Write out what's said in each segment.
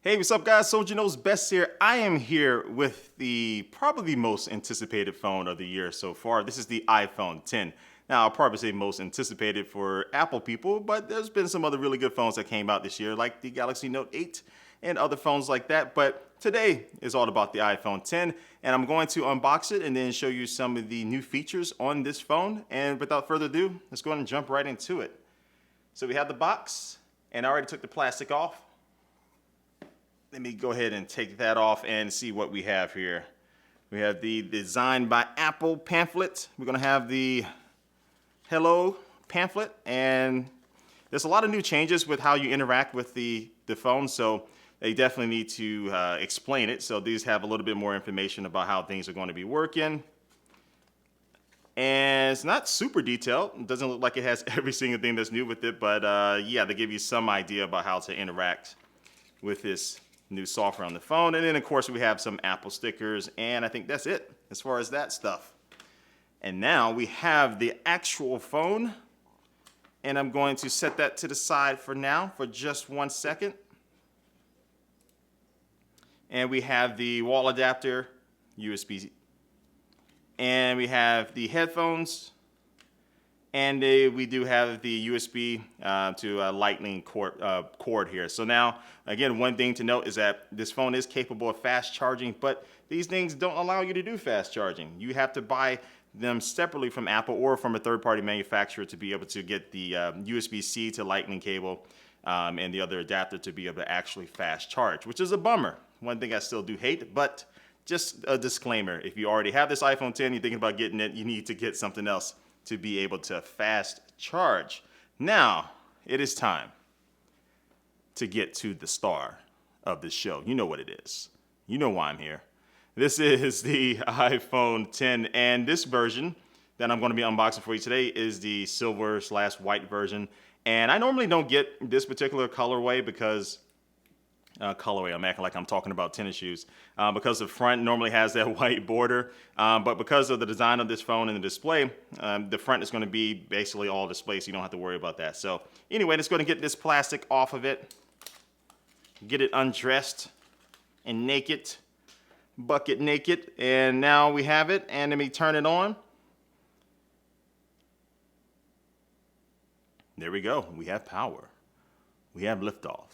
Hey, what's up, guys? Soldier Knows Best here. I am here with the probably most anticipated phone of the year so far. This is the iPhone 10. Now, I'll probably say most anticipated for Apple people, but there's been some other really good phones that came out this year, like the Galaxy Note 8 and other phones like that. But today is all about the iPhone 10, and I'm going to unbox it and then show you some of the new features on this phone. And without further ado, let's go ahead and jump right into it. So we have the box, and I already took the plastic off. Let me go ahead and take that off and see what we have here. We have the Designed by Apple pamphlet. We're gonna have the Hello pamphlet, and there's a lot of new changes with how you interact with the phone, so they definitely need to explain it. So these have a little bit more information about how things are going to be working. And it's not super detailed. It doesn't look like it has every single thing that's new with it, but yeah, they give you some idea about how to interact with this new software on the phone. And then of course we have some Apple stickers, and I think that's it as far as that stuff. And now we have the actual phone, and I'm going to set that to the side for now for just 1 second. And we have the wall adapter, USB, and we have the headphones, and we do have the USB to lightning cord here. So now, again, one thing to note is that this phone is capable of fast charging, but these things don't allow you to do fast charging. You have to buy them separately from Apple or from a third-party manufacturer to be able to get the USB-C to lightning cable and the other adapter to be able to actually fast charge, which is a bummer. One thing I still do hate, but just a disclaimer. If you already have this iPhone 10, you're thinking about getting it, you need to get something else to be able to fast charge. Now, it is time to get to the star of the show. You know what it is. You know why I'm here. This is the iPhone 10, and this version that I'm going to be unboxing for you today is the silver/white version. And I normally don't get this particular colorway because colorway. I'm acting like I'm talking about tennis shoes because the front normally has that white border, but because of the design of this phone and the display, the front is going to be basically all display, so you don't have to worry about that. So anyway, let's go ahead and get this plastic off of it, get it undressed and naked, bucket naked, and now we have it. And let me turn it on. There we go. We have power. We have liftoff.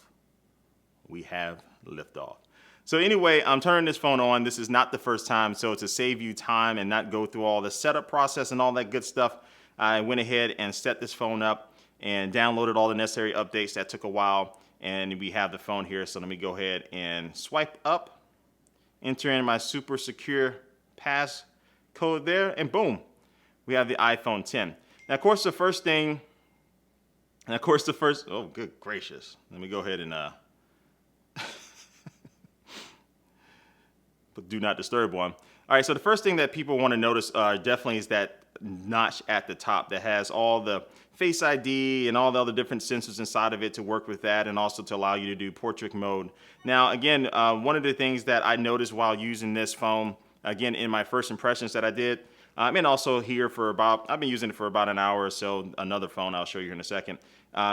We have liftoff. So anyway, I'm turning this phone on. This is not the first time, so to save you time and not go through all the setup process and all that good stuff, I went ahead and set this phone up and downloaded all the necessary updates. That took a while, and we have the phone here. So let me go ahead and swipe up, enter in my super secure pass code there, and boom, we have the iPhone 10. Now, of course, oh, good gracious. Let me go ahead and but do not disturb one. All right, so the first thing that people want to notice definitely is that notch at the top that has all the Face ID and all the other different sensors inside of it to work with that, and also to allow you to do portrait mode. Now, again, one of the things that I noticed while using this phone, again, in my first impressions that I did, and also here I've been using it for about an hour or so, another phone I'll show you in a second,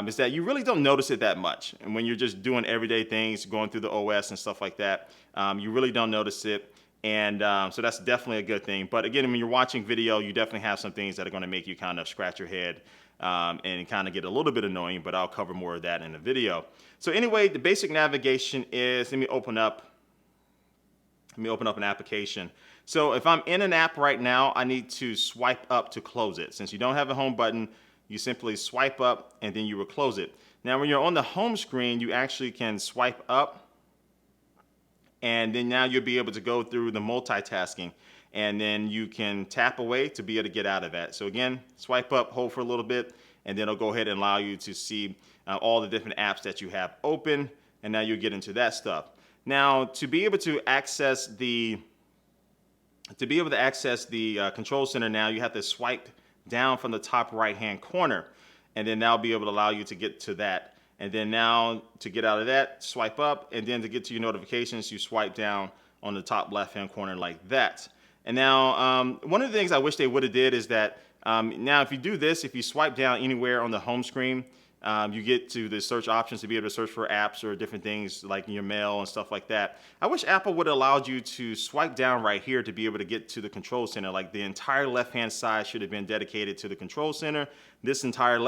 is that you really don't notice it that much. And when you're just doing everyday things, going through the OS and stuff like that, you really don't notice it. And so that's definitely a good thing. But again, when you're watching video, you definitely have some things that are going to make you kind of scratch your head and kind of get a little bit annoying, but I'll cover more of that in the video. So anyway, the basic navigation is, let me open up an application. So if I'm in an app right now, I need to swipe up to close it. Since you don't have a home button, you simply swipe up and then you will close it. Now, when you're on the home screen, you actually can swipe up, and then now you'll be able to go through the multitasking, and then you can tap away to be able to get out of that. So again, swipe up, hold for a little bit, and then it'll go ahead and allow you to see all the different apps that you have open, and now you'll get into that stuff. Now, to be able to access the control center, now you have to swipe down from the top right-hand corner, and then that'll be able to allow you to get to that. And then now to get out of that, swipe up, and then to get to your notifications, you swipe down on the top left-hand corner like that. And now, one of the things I wish they would have did is that now if you do this, if you swipe down anywhere on the home screen, you get to the search options to be able to search for apps or different things like in your mail and stuff like that. I wish Apple would have allowed you to swipe down right here to be able to get to the control center. Like the entire left-hand side should have been dedicated to the control center. The entire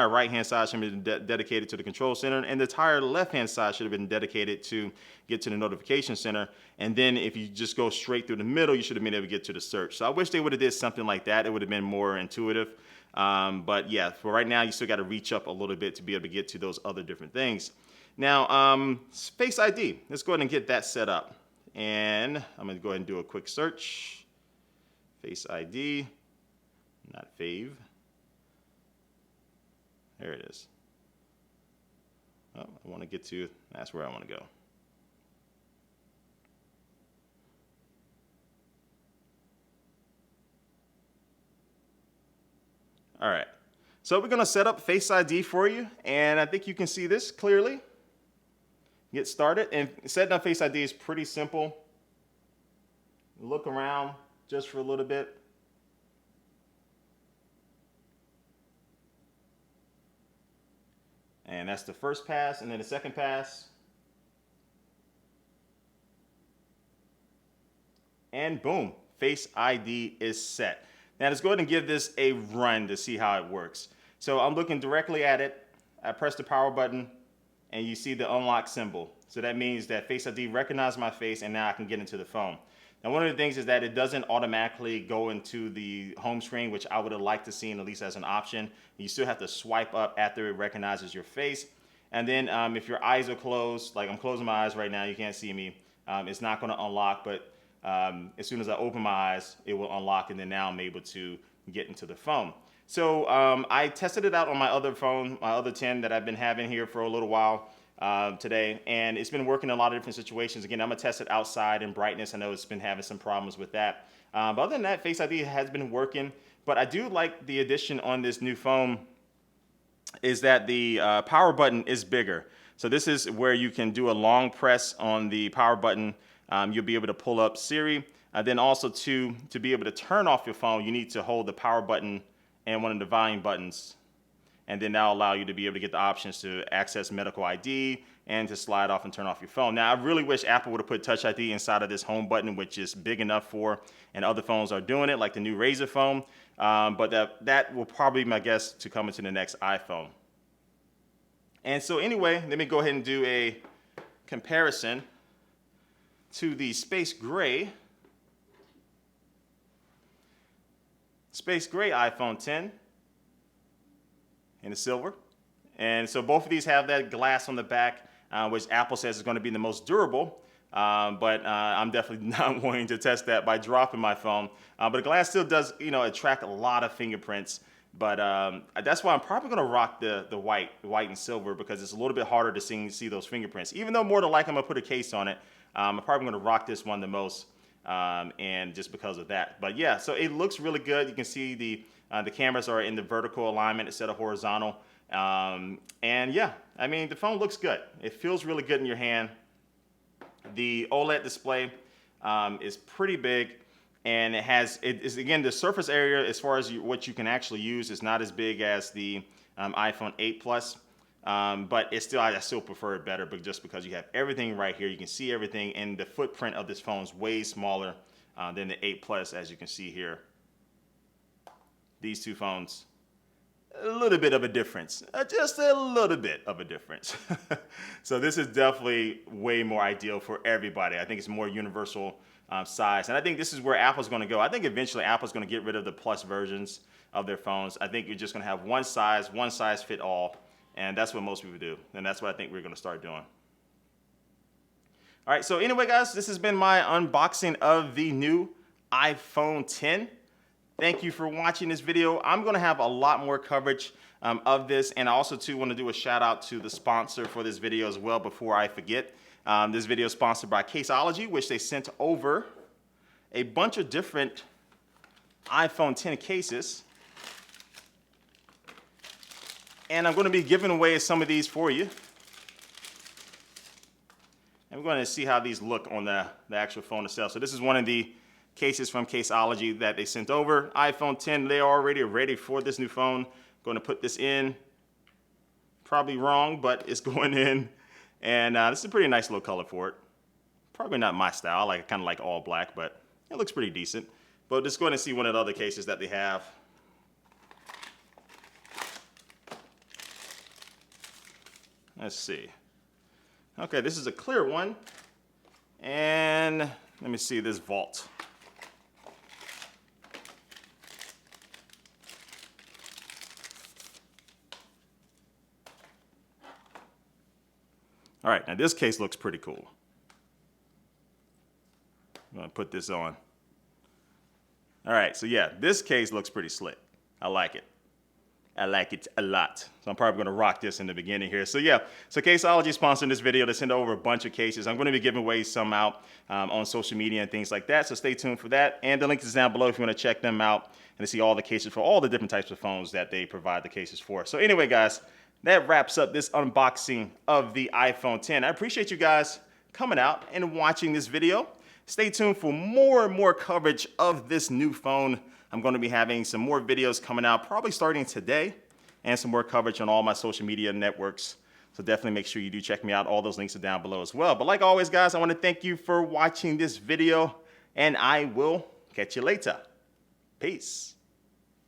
right-hand side should have been dedicated to the control center, and the entire left-hand side should have been dedicated to get to the notification center. And then if you just go straight through the middle, you should have been able to get to the search. So I wish they would have did something like that. It would have been more intuitive. But yeah, for right now, you still got to reach up a little bit to be able to get to those other different things. Now, Face ID. Let's go ahead and get that set up. And I'm going to go ahead and do a quick search. Face ID, not fave. There it is. Oh, I want to get to, that's where I want to go. All right, so we're gonna set up Face ID for you, and I think you can see this clearly. Get started, and setting up Face ID is pretty simple. Look around just for a little bit. And that's the first pass, and then the second pass. And boom, Face ID is set. Now let's go ahead and give this a run to see how it works. So I'm looking directly at it. I press the power button and you see the unlock symbol. So that means that Face ID recognized my face and now I can get into the phone. Now one of the things is that it doesn't automatically go into the home screen, which I would have liked to see at least as an option. You still have to swipe up after it recognizes your face. And then if your eyes are closed, like I'm closing my eyes right now, you can't see me, it's not gonna unlock, but as soon as I open my eyes, it will unlock, and then now I'm able to get into the phone. So I tested it out on my other phone, my other 10 that I've been having here for a little while today, and it's been working in a lot of different situations. Again, I'm gonna test it outside in brightness. I know it's been having some problems with that. But other than that, Face ID has been working, but I do like the addition on this new phone is that the power button is bigger. So this is where you can do a long press on the power button. You'll be able to pull up Siri. Then also to be able to turn off your phone, you need to hold the power button and one of the volume buttons. And then that'll allow you to be able to get the options to access medical ID and to slide off and turn off your phone. Now, I really wish Apple would have put Touch ID inside of this home button, which is big enough for, and other phones are doing it, like the new Razr phone. But that will probably be my guess to come into the next iPhone. And so anyway, let me go ahead and do a comparison to the space gray iPhone 10 in the silver. And so both of these have that glass on the back, which Apple says is going to be the most durable. But I'm definitely not wanting to test that by dropping my phone. But the glass still does, attract a lot of fingerprints. But that's why I'm probably going to rock the white and silver, because it's a little bit harder to see those fingerprints. Even though more than likely I'm going to put a case on it, I'm probably going to rock this one the most, and just because of that. But yeah, so it looks really good. You can see the cameras are in the vertical alignment instead of horizontal. And yeah, I mean, the phone looks good. It feels really good in your hand. The OLED display is pretty big, and it is, again, the surface area as far as what you can actually use is not as big as the iPhone 8 Plus. But I still prefer it better, but just because you have everything right here, you can see everything, and the footprint of this phone is way smaller than the 8 Plus, as you can see here. These two phones, a little bit of a difference, just a little bit of a difference. So this is definitely way more ideal for everybody. I think it's more universal size, and I think this is where Apple's going to go. I think eventually Apple's going to get rid of the Plus versions of their phones. I think you're just going to have one size fit all. And that's what most people do. And that's what I think we're going to start doing. All right, so anyway, guys, this has been my unboxing of the new iPhone 10. Thank you for watching this video. I'm going to have a lot more coverage of this. And I also, too, want to do a shout out to the sponsor for this video as well before I forget. This video is sponsored by Caseology, which they sent over a bunch of different iPhone 10 cases. And I'm going to be giving away some of these for you. And we're going to see how these look on the actual phone itself. So this is one of the cases from Caseology that they sent over. iPhone 10, they're already ready for this new phone. Going to put this in. Probably wrong, but it's going in. And this is a pretty nice little color for it. Probably not my style. I kind of like all black, but it looks pretty decent. But let's go ahead and see one of the other cases that they have. Let's see. Okay, this is a clear one. And let me see this vault. All right, now this case looks pretty cool. I'm gonna put this on. All right, so yeah, this case looks pretty slick. I like it. I like it a lot. So I'm probably gonna rock this in the beginning here. So yeah, so Caseology sponsored this video to send over a bunch of cases. I'm gonna be giving away some out on social media and things like that. So stay tuned for that. And the link is down below if you wanna check them out and to see all the cases for all the different types of phones that they provide the cases for. So anyway, guys, that wraps up this unboxing of the iPhone 10. I appreciate you guys coming out and watching this video. Stay tuned for more and more coverage of this new phone. I'm going to be having some more videos coming out probably starting today and some more coverage on all my social media networks. So definitely make sure you do check me out. All those links are down below as well. But like always, guys, I want to thank you for watching this video and I will catch you later. Peace.